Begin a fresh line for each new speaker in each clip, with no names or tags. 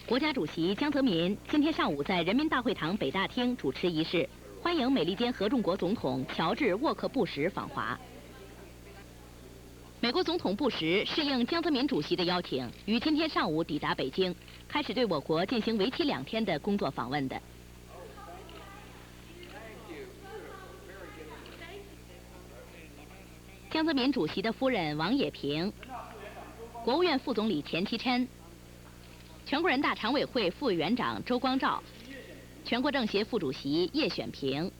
国家主席江泽民今天上午在人民大会堂北大厅主持仪式，欢迎美利坚合众国总统乔治·沃克·布什访华。美国总统布什适应江泽民主席的邀请，于今天上午抵达北京，开始对我国进行为期2天的工作访问的。江泽民主席的夫人王冶平，国务院副总理钱其琛，全国人大常委会副委员长周光召，全国政协副主席叶选平，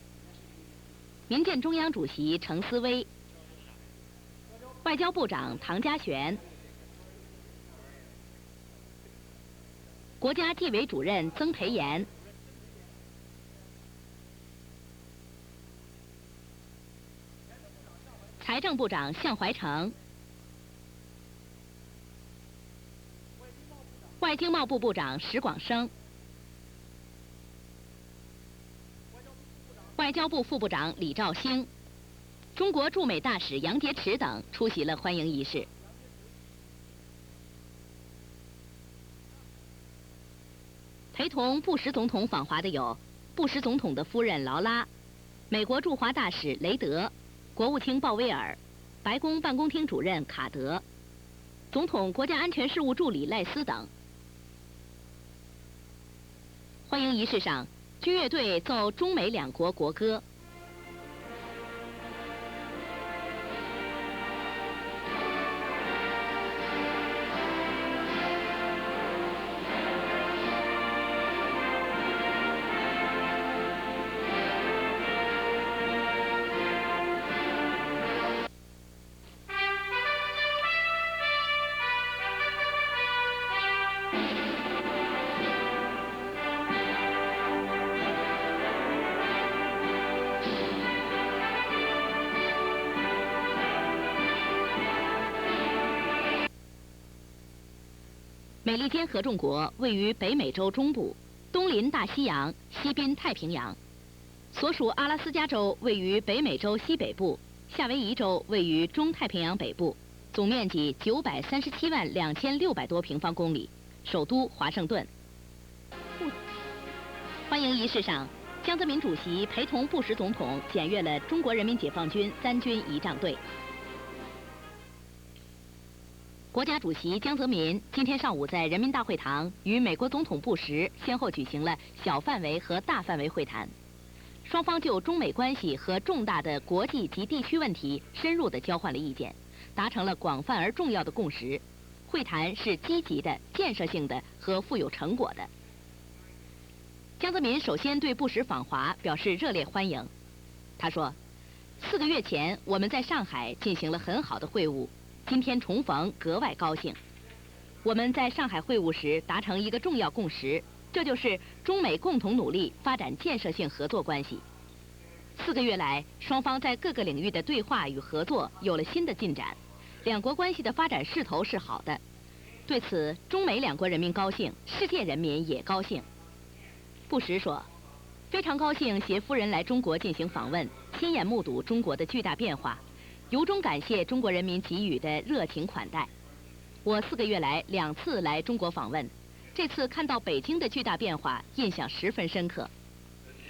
民建中央主席程思威，外交部长唐家璇，国家纪委主任曾培炎，财政部长向怀成，外经贸部部长石广生，外交部副部长李肇星，中国驻美大使杨洁篪等出席了欢迎仪式。陪同布什总统访华的有布什总统的夫人劳拉、美国驻华大使雷德、国务卿鲍威尔、白宫办公厅主任卡德、总统国家安全事务助理赖斯等。欢迎仪式上，军乐队奏中美2国国歌。美利坚合众国位于北美洲中部，东临大西洋，西濒太平洋。所属阿拉斯加州位于北美洲西北部，夏威夷州位于中太平洋北部，总面积9372600多平方公里，首都华盛顿。欢迎仪式上，江泽民主席陪同布什总统检阅了中国人民解放军3军仪仗队。国家主席江泽民今天上午在人民大会堂与美国总统布什先后举行了小范围和大范围会谈，双方就中美关系和重大的国际及地区问题深入地交换了意见，达成了广泛而重要的共识。会谈是积极的、建设性的和富有成果的。江泽民首先对布什访华表示热烈欢迎。他说：“4个月前我们在上海进行了很好的会晤。今天重逢，格外高兴。我们在上海会晤时达成一个重要共识，这就是中美共同努力发展建设性合作关系。4个月来，双方在各个领域的对话与合作有了新的进展，2国关系的发展势头是好的。对此，中美2国人民高兴，世界人民也高兴。”布什说：“非常高兴携夫人来中国进行访问，亲眼目睹中国的巨大变化。由衷感谢中国人民给予的热情款待。我4个月来2次来中国访问，这次看到北京的巨大变化，印象十分深刻。”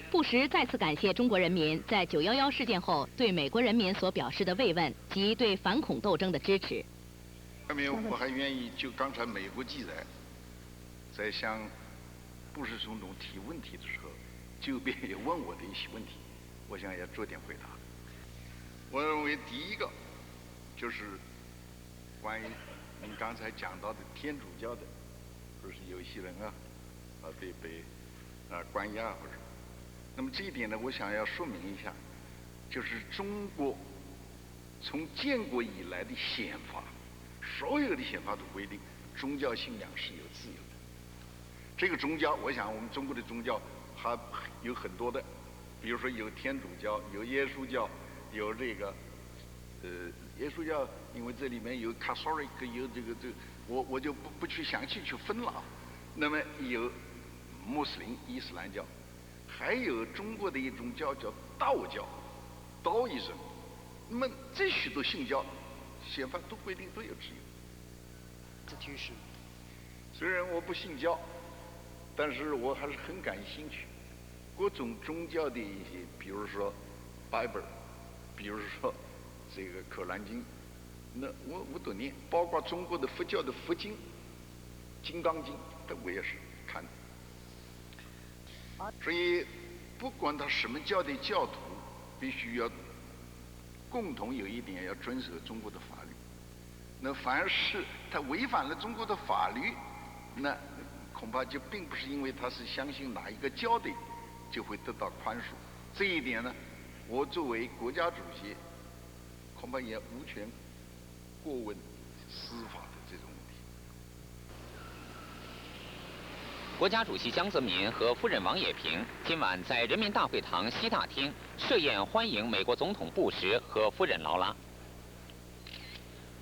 布什再次感谢中国人民在911事件后对美国人民所表示的慰问及对反恐斗争的支持。
下面我还愿意就刚才美国记者在向布什总统提问题的时候，就便也问我的一些问题，我想要做点回答。我认为第一个就是关于您刚才讲到的天主教的，不是有一些人被关押或者，那么这一点呢，我想要说明一下，就是中国从建国以来的宪法，所有的宪法都规定宗教信仰是有自由的。这个宗教，我想我们中国的宗教还有很多的，比如说有天主教，有耶稣教。有这个，耶稣教，因为这里面有 Catholic， 有这个，我就不去详细去分了啊。那么有穆斯林、伊斯兰教，还有中国的一种教叫道教，道义人。那么这许多信教，宪法都规定都有自由。虽然我不信教，但是我还是很感兴趣，各种宗教的一些，比如说 Bible， 比如说这个《可兰经》，那我都念，包括中国的佛教的佛经、《金刚经》，我也是看的。所以，不管他什么教的教徒，必须要共同有一点，要遵守中国的法律。那凡是他违反了中国的法律，那恐怕就并不是因为他是相信哪一个教的，就会得到宽恕。这一点呢，我作为国家主席，恐怕也无权过问司法的这种问题。
国家主席江泽民和夫人王冶平今晚在人民大会堂西大厅设宴欢迎美国总统布什和夫人劳拉。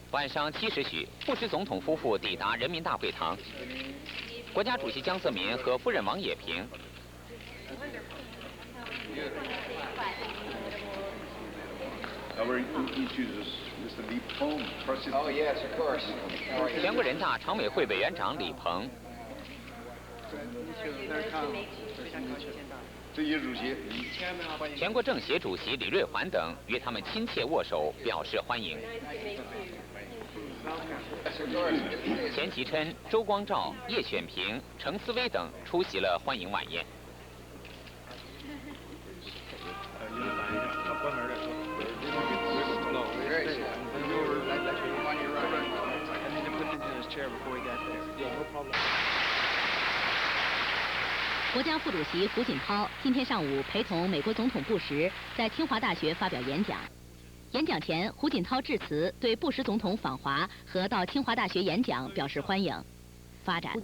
晚上7时许，布什总统夫妇抵达人民大会堂。国家主席江泽民和夫人王冶平。全国人大常委会委员长李鹏。
这些主席，
全国政协主席李瑞环等与他们亲切握手，表示欢迎。钱其琛、周光召、叶选平、程思威等出席了欢迎晚宴。
国家副主席胡锦涛今天上午陪同美国总统布什在清华大学发表演讲。演讲前，胡锦涛致辞，对布什总统访华和到清华大学演讲表示欢迎。发展。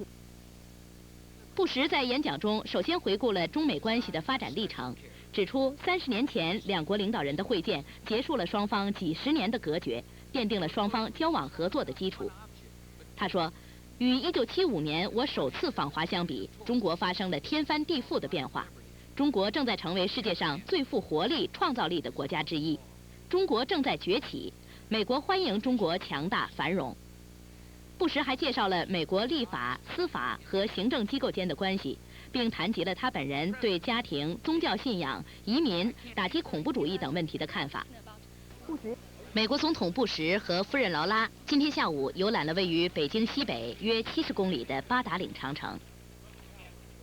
布什在演讲中首先回顾了中美关系的发展历程，指出30年前两国领导人的会见结束了双方几十年的隔绝，奠定了双方交往合作的基础。他说，与1975年我首次访华相比，中国发生了天翻地覆的变化。中国正在成为世界上最富活力、创造力的国家之一。中国正在崛起，美国欢迎中国强大繁荣。布什还介绍了美国立法、司法和行政机构间的关系，并谈及了他本人对家庭、宗教信仰、移民、打击恐怖主义等问题的看法。美国总统布什和夫人劳拉今天下午游览了位于北京西北约70公里的八达岭长城。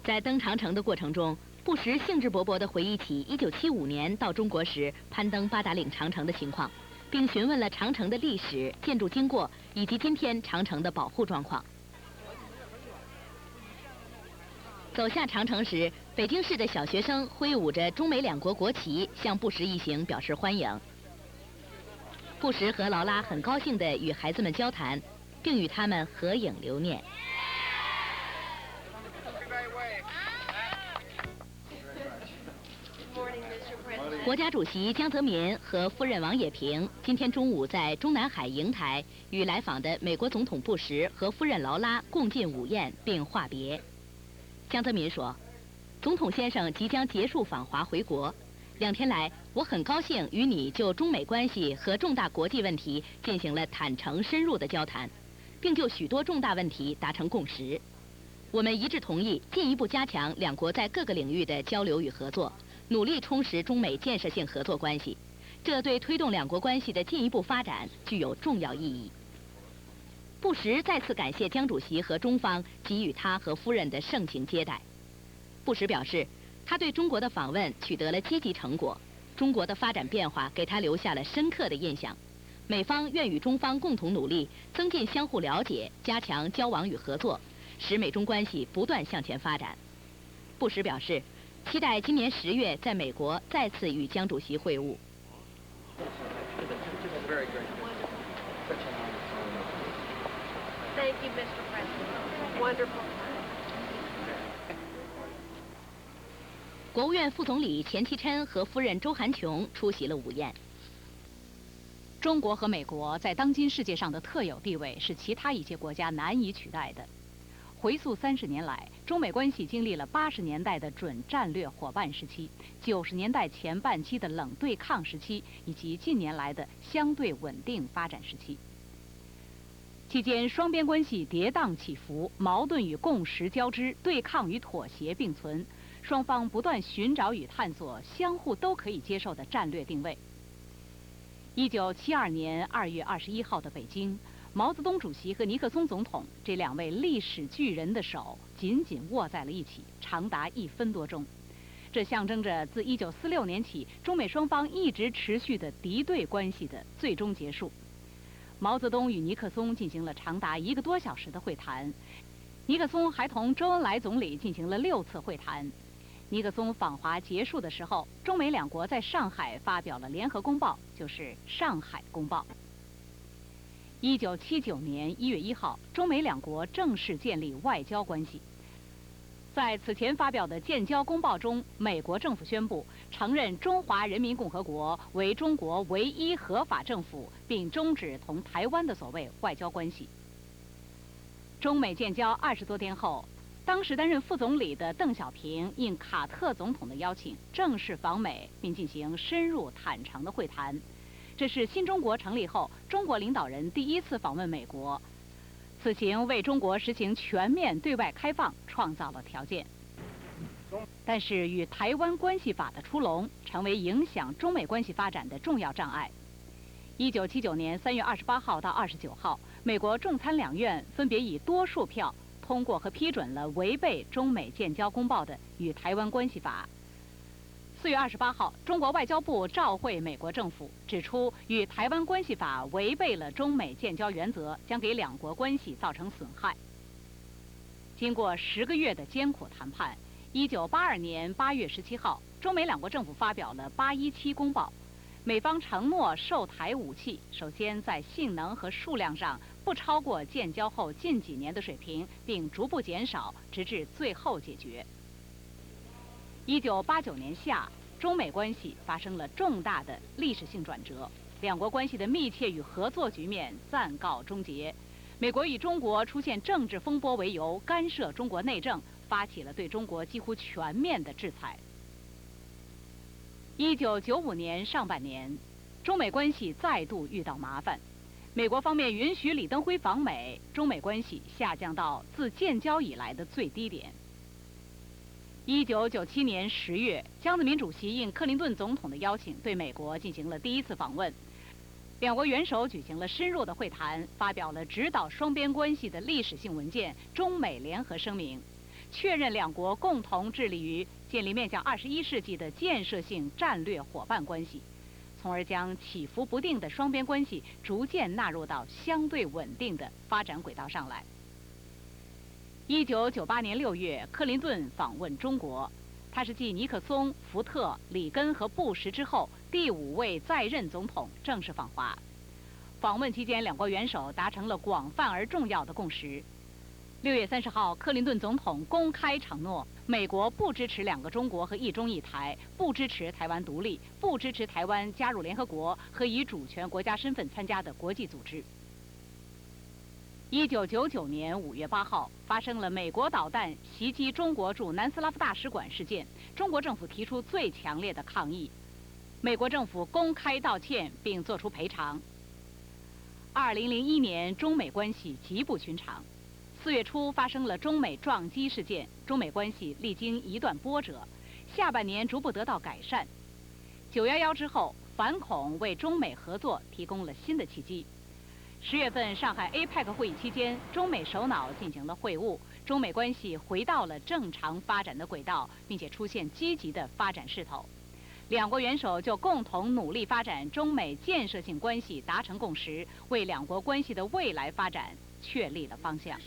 在登长城的过程中，布什兴致勃勃地回忆起1975年到中国时攀登八达岭长城的情况，并询问了长城的历史、建筑经过以及今天长城的保护状况。走下长城时，北京市的小学生挥舞着中美两国国旗，向布什一行表示欢迎。布什和劳拉很高兴地与孩子们交谈，并与他们合影留念。国家主席江泽民和夫人王冶平今天中午在中南海瀛台与来访的美国总统布什和夫人劳拉共进午宴并话别。江泽民说，总统先生即将结束访华回国，2天来我很高兴与你就中美关系和重大国际问题进行了坦诚深入的交谈，并就许多重大问题达成共识。我们一致同意进一步加强两国在各个领域的交流与合作，努力充实中美建设性合作关系，这对推动两国关系的进一步发展具有重要意义。布什再次感谢江主席和中方给予他和夫人的盛情接待。布什表示，他对中国的访问取得了积极成果，中国的发展变化给他留下了深刻的印象。美方愿与中方共同努力，增进相互了解，加强交往与合作，使美中关系不断向前发展。布什表示，期待今年10月在美国再次与江主席会晤。
Thank you, Mr. President. Wonderful.
国务院副总理钱其琛和夫人周韩琼出席了午宴。
中国和美国在当今世界上的特有地位是其他一些国家难以取代的。回溯30年来，中美关系经历了80年代的准战略伙伴时期、90年代前半期的冷对抗时期，以及近年来的相对稳定发展时期。期间，双边关系跌宕起伏，矛盾与共识交织，对抗与妥协并存，双方不断寻找与探索相互都可以接受的战略定位。1972年2月21号的北京，毛泽东主席和尼克松总统这两位历史巨人的手紧紧握在了一起，长达1分多钟。这象征着自1946年起，中美双方一直持续的敌对关系的最终结束。毛泽东与尼克松进行了长达1个多小时的会谈，尼克松还同周恩来总理进行了6次会谈。尼克松访华结束的时候，中美两国在上海发表了联合公报，就是《上海公报》。1979年1月1号，中美两国正式建立外交关系。在此前发表的建交公报中，美国政府宣布承认中华人民共和国为中国唯一合法政府，并终止同台湾的所谓外交关系。中美建交20多天后，当时担任副总理的邓小平应卡特总统的邀请，正式访美，并进行深入坦诚的会谈。这是新中国成立后中国领导人第1次访问美国。此行为中国实行全面对外开放创造了条件，但是与台湾关系法的出笼，成为影响中美关系发展的重要障碍。1979年3月28号到29号，美国众参两院分别以多数票通过和批准了违背中美建交公报的《与台湾关系法》。4月28号，中国外交部照会美国政府，指出与台湾关系法违背了中美建交原则，将给两国关系造成损害。经过10个月的艰苦谈判，1982年8月17号，中美两国政府发表了817公报。美方承诺售台武器，首先在性能和数量上不超过建交后近几年的水平，并逐步减少，直至最后解决。1989年夏，中美关系发生了重大的历史性转折，两国关系的密切与合作局面暂告终结。美国以中国出现政治风波为由，干涉中国内政，发起了对中国几乎全面的制裁。1995年上半年，中美关系再度遇到麻烦，美国方面允许李登辉访美，中美关系下降到自建交以来的最低点。1997年10月，江泽民主席应克林顿总统的邀请，对美国进行了第1次访问。两国元首举行了深入的会谈，发表了指导双边关系的历史性文件《中美联合声明》，确认两国共同致力于建立面向21世纪的建设性战略伙伴关系，从而将起伏不定的双边关系逐渐纳入到相对稳定的发展轨道上来。1998年6月，克林顿访问中国，他是继尼克松、福特、里根和布什之后第5位在任总统正式访华。访问期间，两国元首达成了广泛而重要的共识。6月30号，克林顿总统公开承诺，美国不支持2个中国和一中一台，不支持台湾独立，不支持台湾加入联合国和以主权国家身份参加的国际组织。1999年5月8号，发生了美国导弹袭击中国驻南斯拉夫大使馆事件，中国政府提出最强烈的抗议，美国政府公开道歉并作出赔偿。2001年，中美关系极不寻常。4月初发生了中美撞击事件，中美关系历经一段波折，下半年逐步得到改善。911之后，反恐为中美合作提供了新的契机。10月份上海 APEC 会议期间，中美首脑进行了会晤，中美关系回到了正常发展的轨道，并且出现积极的发展势头。两国元首就共同努力发展中美建设性关系达成共识，为两国关系的未来发展确立了方向。